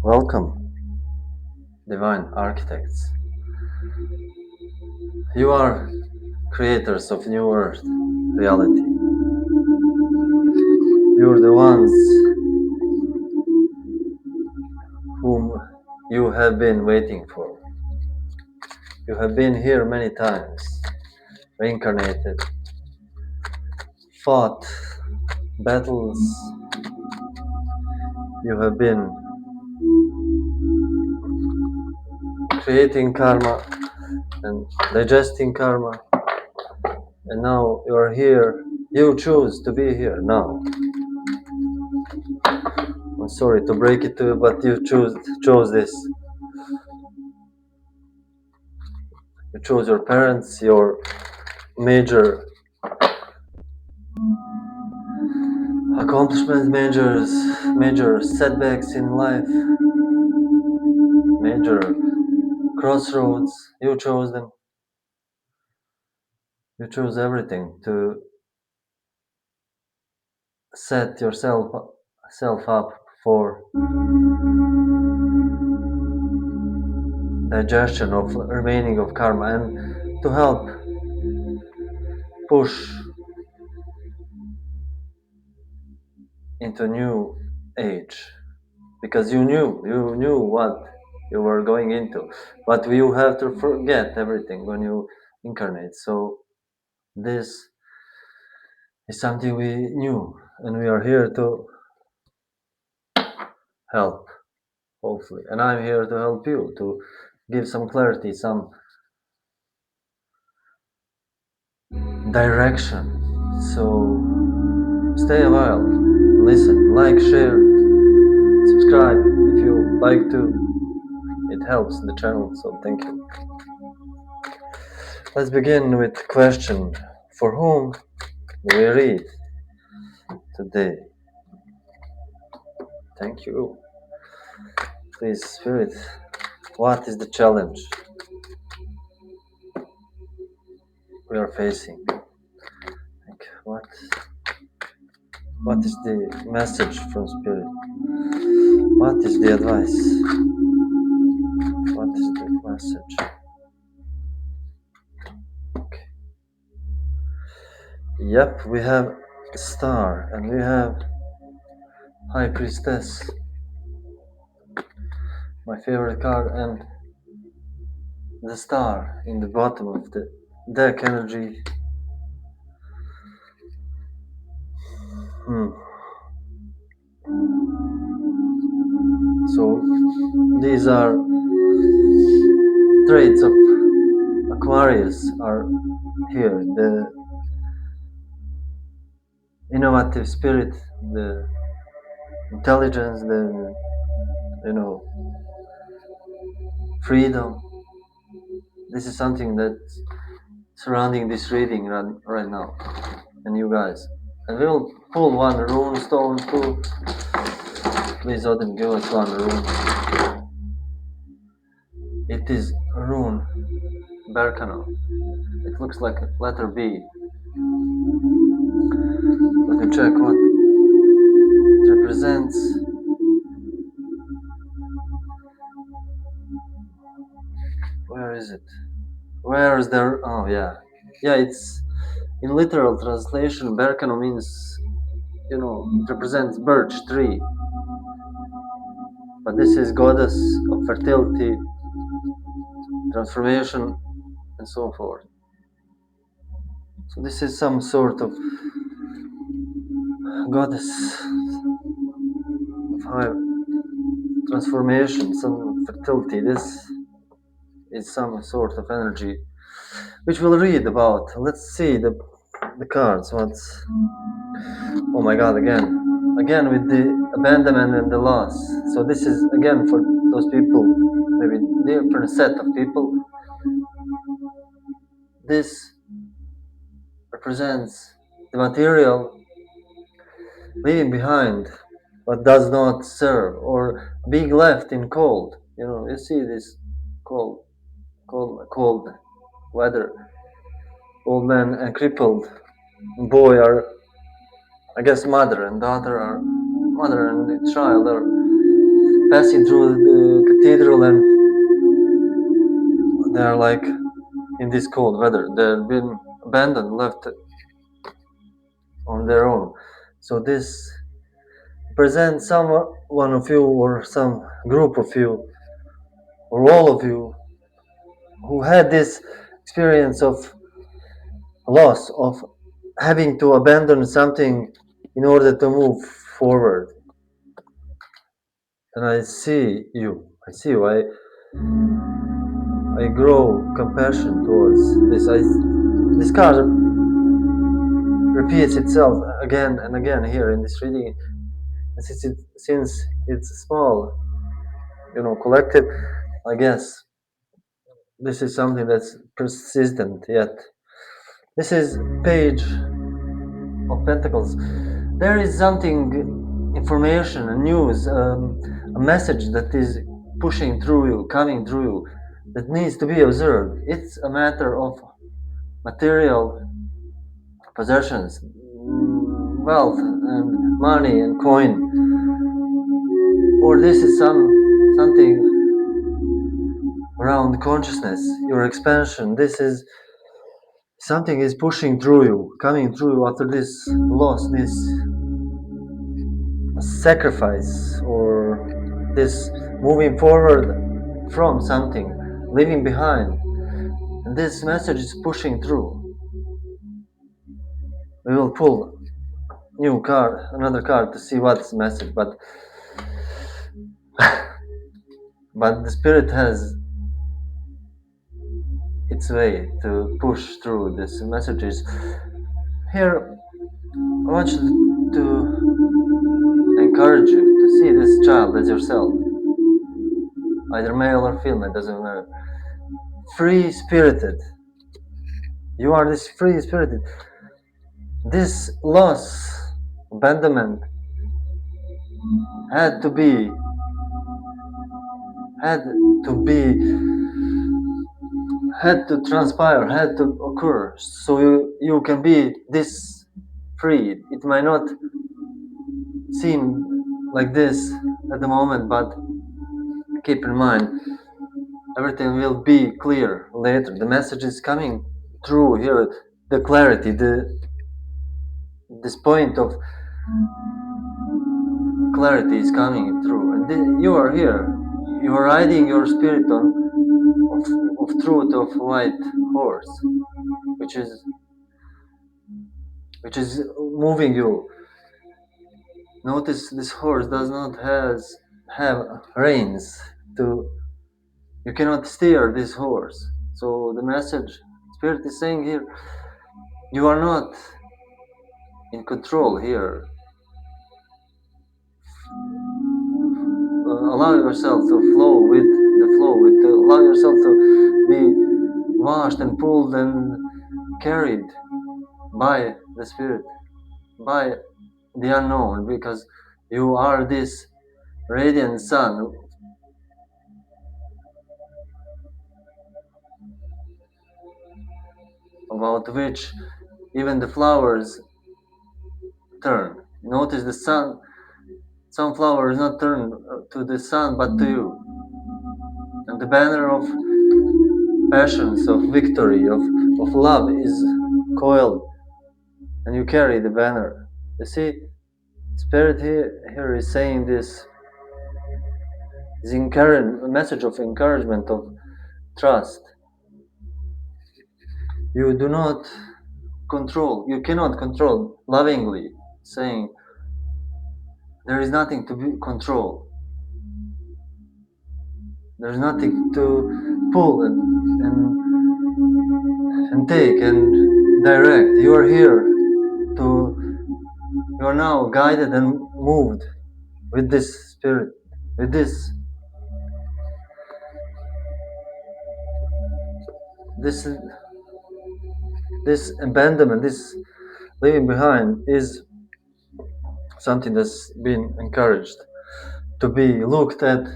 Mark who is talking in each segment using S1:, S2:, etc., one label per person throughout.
S1: Welcome, divine architects. You are creators of new earth reality. You're the ones whom you have been waiting for. You have been here many times, reincarnated, fought battles. You have been creating karma and digesting karma, and now you are here. You choose to be here now. I'm sorry to break it to you, but you chose this. You chose your parents, your major accomplishments, major setbacks in life, major crossroads. You chose them. You chose everything to set yourself up for digestion of remaining of karma and to help push into a new age, because you knew what you were going into, but you have to forget everything when you incarnate. So this is something we knew, and we are here to help, hopefully, and I'm here to help you, to give some clarity, some direction. So stay a while, listen, like, share, subscribe if you like to. It helps the channel, so thank you. Let's begin with the question: for whom do we read today? Thank you. Please, Spirit, what is the challenge we are facing? Like, what is the message from Spirit? What is the advice? What is the message? Okay. Yep, we have Star and we have High-priestess, my favorite card, and the Star in the bottom of the deck energy. So these are traits of Aquarius are here: the innovative spirit, the intelligence, the freedom. This is something that's surrounding this reading right now, and you guys. And we'll pull one rune stone too. Please, Odin, give us one rune. It is rune Berkano. It looks like a letter B. Let me check what it represents. Where is it? Where is there? Oh, yeah. Yeah, it's in literal translation. Berkano means, it represents birch tree. But this is goddess of fertility, transformation, and so forth. So this is some sort of goddess of high transformation, some fertility. This is some sort of energy which we'll read about. Let's see the cards. What's... oh my god, again with the abandonment and the loss. So this is again for those people, maybe different set of people. This represents the material leaving behind what does not serve, or being left in cold. You see this cold weather. Old man and crippled boy are, I guess, mother and daughter, are mother and child are passing through the cathedral, and they're like in this cold weather. They've been abandoned, left on their own. So this presents one of you, or some group of you, or all of you who had this experience of loss, of having to abandon something in order to move forward. And I see you. I grow compassion towards this. This card repeats itself again and again here in this reading. And since it's small, collective, I guess this is something that's persistent yet. This is Page of Pentacles. There is something, information, a news, a message that is pushing through you, coming through you, that needs to be observed. It's a matter of material possessions, wealth and money and coin, or this is something around consciousness, your expansion. This is something is pushing through you, coming through you after this loss, this sacrifice, or this moving forward from something, leaving behind. And this message is pushing through. We will pull another card to see what's the message, but the spirit has its way to push through these messages. Here, I want you to encourage you to see this child as yourself, either male or female, doesn't matter. Free-spirited. You are this free-spirited. This loss, abandonment, had to transpire, had to occur, so you can be this free. It might not seem like this at the moment, but keep in mind, everything will be clear later. The message is coming through here, the clarity, this point of clarity is coming through, and you are here. You are riding your spirit of truth of white horse, which is moving you. Notice this horse does not have reins. You cannot steer this horse. So the message spirit is saying here, you are not in control here. Allow yourself to flow with the flow, allow yourself to be washed and pulled and carried by the spirit, by the unknown, because you are this radiant sun about which even the flowers turn. Notice the sun. Some flowers not turn to the sun but to you. And the banner of passions, of victory, of love is coiled, and you carry the banner. You see, Spirit here is saying this a message of encouragement, of trust. You do not control, you cannot control, lovingly saying, there is nothing to be controlled. There's nothing to pull and take and direct. You are here you are now guided and moved with this spirit, with this abandonment, this leaving behind is something that's been encouraged to be looked at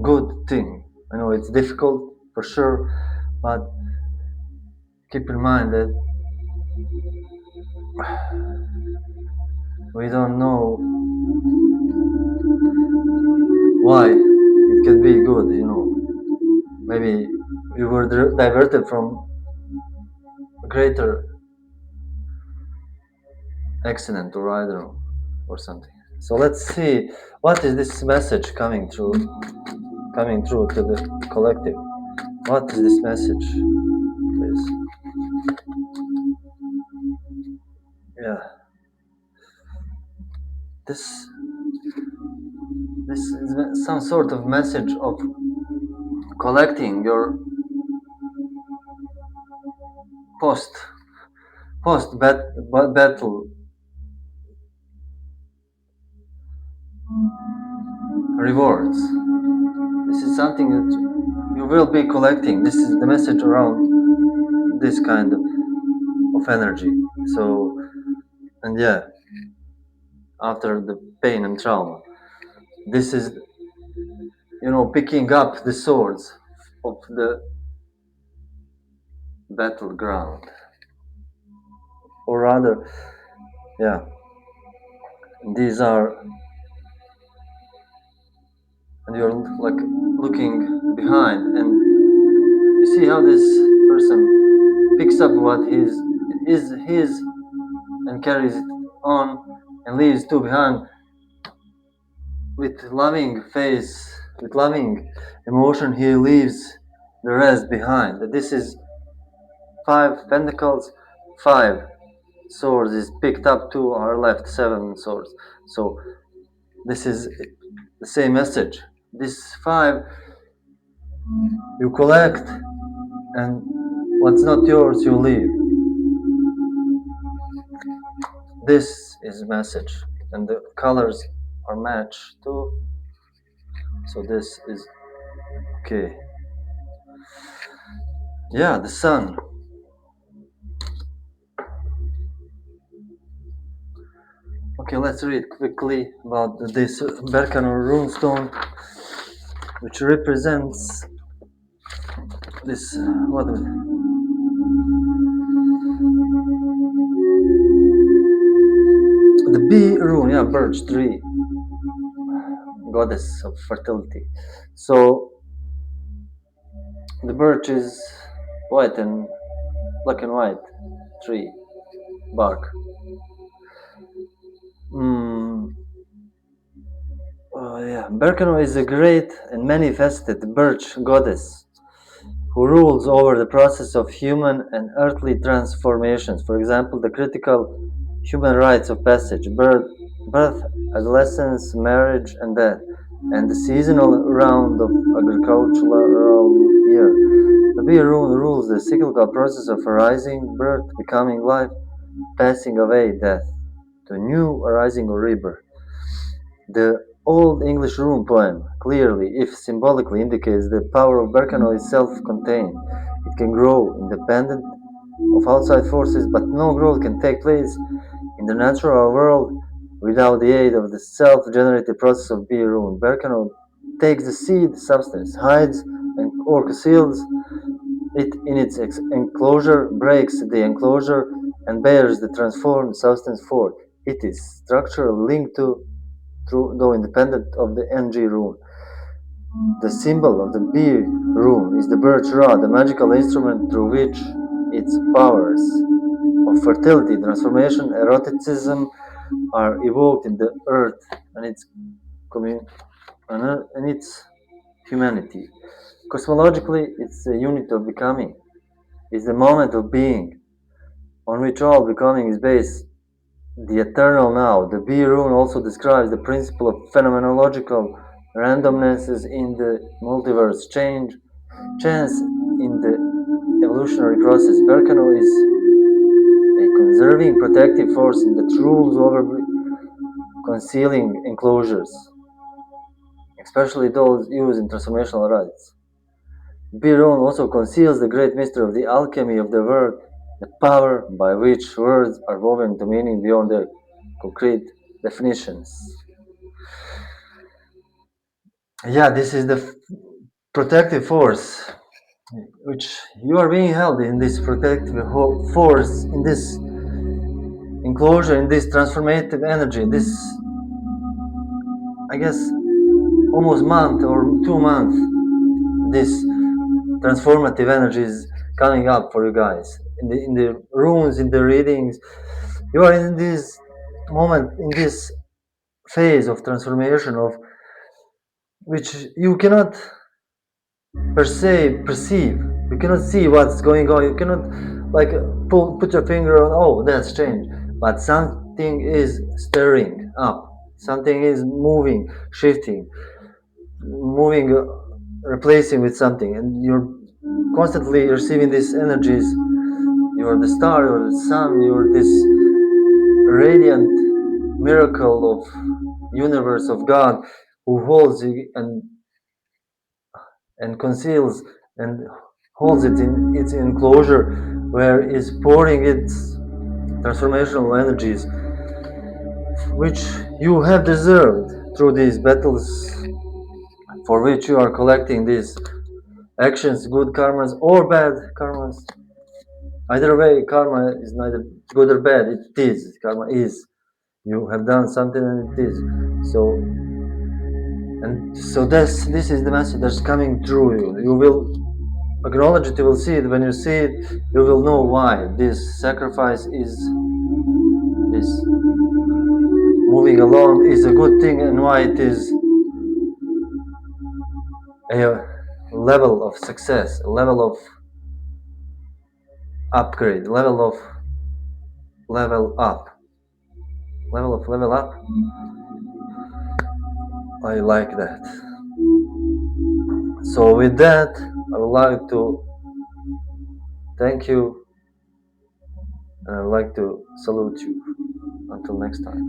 S1: good thing. I know it's difficult for sure, but keep in mind that we don't know why it can be good, maybe you were diverted from a greater accident, or I don't know, or something. So let's see, what is this message coming through to the collective? What is this message, please? Yeah, this is some sort of message of collecting your post battle rewards. This is something that you will be collecting. This is the message around this kind of energy. So, and yeah, after the pain and trauma, this is, picking up the swords of the battleground, or rather, yeah, these are, and you're like looking behind, and you see how this person picks up what is his and carries it on and leaves two behind with loving face, with loving emotion. He leaves the rest behind. This is 5 pentacles, 5 swords is picked up, 2 are left, 7 swords. So this is the same message. This 5 you collect, and what's not yours you leave. This is message, and the colors are matched too. So this is okay. Yeah, the sun. Okay, let's read quickly about this Berkano runestone, which represents this the bee rune, yeah, birch tree, goddess of fertility. So the birch is white and black and white tree bark. Yeah, Berkano is a great and manifested birch goddess who rules over the process of human and earthly transformations. For example, the critical human rites of passage, birth, adolescence, marriage, and death, and the seasonal round of agricultural year. The bee rune rules the cyclical process of arising, birth, becoming life, passing away, death, to new arising or rebirth. The Old English rune poem clearly, if symbolically, indicates the power of Berkano is self-contained. It can grow independent of outside forces, but no growth can take place in the natural world without the aid of the self-generated process of bee rune. Berkano takes the seed substance, hides or conceals it in its enclosure, breaks the enclosure, and bears the transformed substance forth. It is structurally linked to, though independent of the NG rune. The symbol of the bee rune is the birch rod, a magical instrument through which its powers of fertility, transformation, eroticism are evoked in the earth and its humanity. Cosmologically, it's a unit of becoming. It's the moment of being on which all becoming is based. The eternal now. The bee rune also describes the principle of phenomenological randomnesses in the multiverse, chance in the evolutionary process. Berkano is a conserving, protective force that rules over concealing enclosures, especially those used in transformational rites. Bee rune also conceals the great mystery of the alchemy of the word, the power by which words are woven into meaning beyond their concrete definitions. Yeah, this is the protective force, which you are being held in this protective force, in this enclosure, in this transformative energy, this, I guess, almost month or 2 months, this transformative energy is coming up for you guys in the runes, in the readings. You are in this moment, in this phase of transformation, of which you cannot perceive. You cannot see what's going on. You cannot like put your finger on, oh, that's changed, but something is stirring up, something is moving, shifting, moving, replacing with something, and you're constantly receiving these energies. You're the star, you're the sun, you're this radiant miracle of universe of God who holds you and conceals and holds it in its enclosure, where is pouring its transformational energies, which you have deserved through these battles, for which you are collecting these actions, good karmas or bad karmas. Either way, karma is neither good or bad. It is. Karma is. You have done something and it is. So this is the message that's coming through you. You will acknowledge it, you will see it. When you see it, you will know why this sacrifice is, this moving along is a good thing, and why it is a level of success, a level of upgrade, level of level up. I like that. So with that, I would like to thank you, and I would like to salute you. Until next time.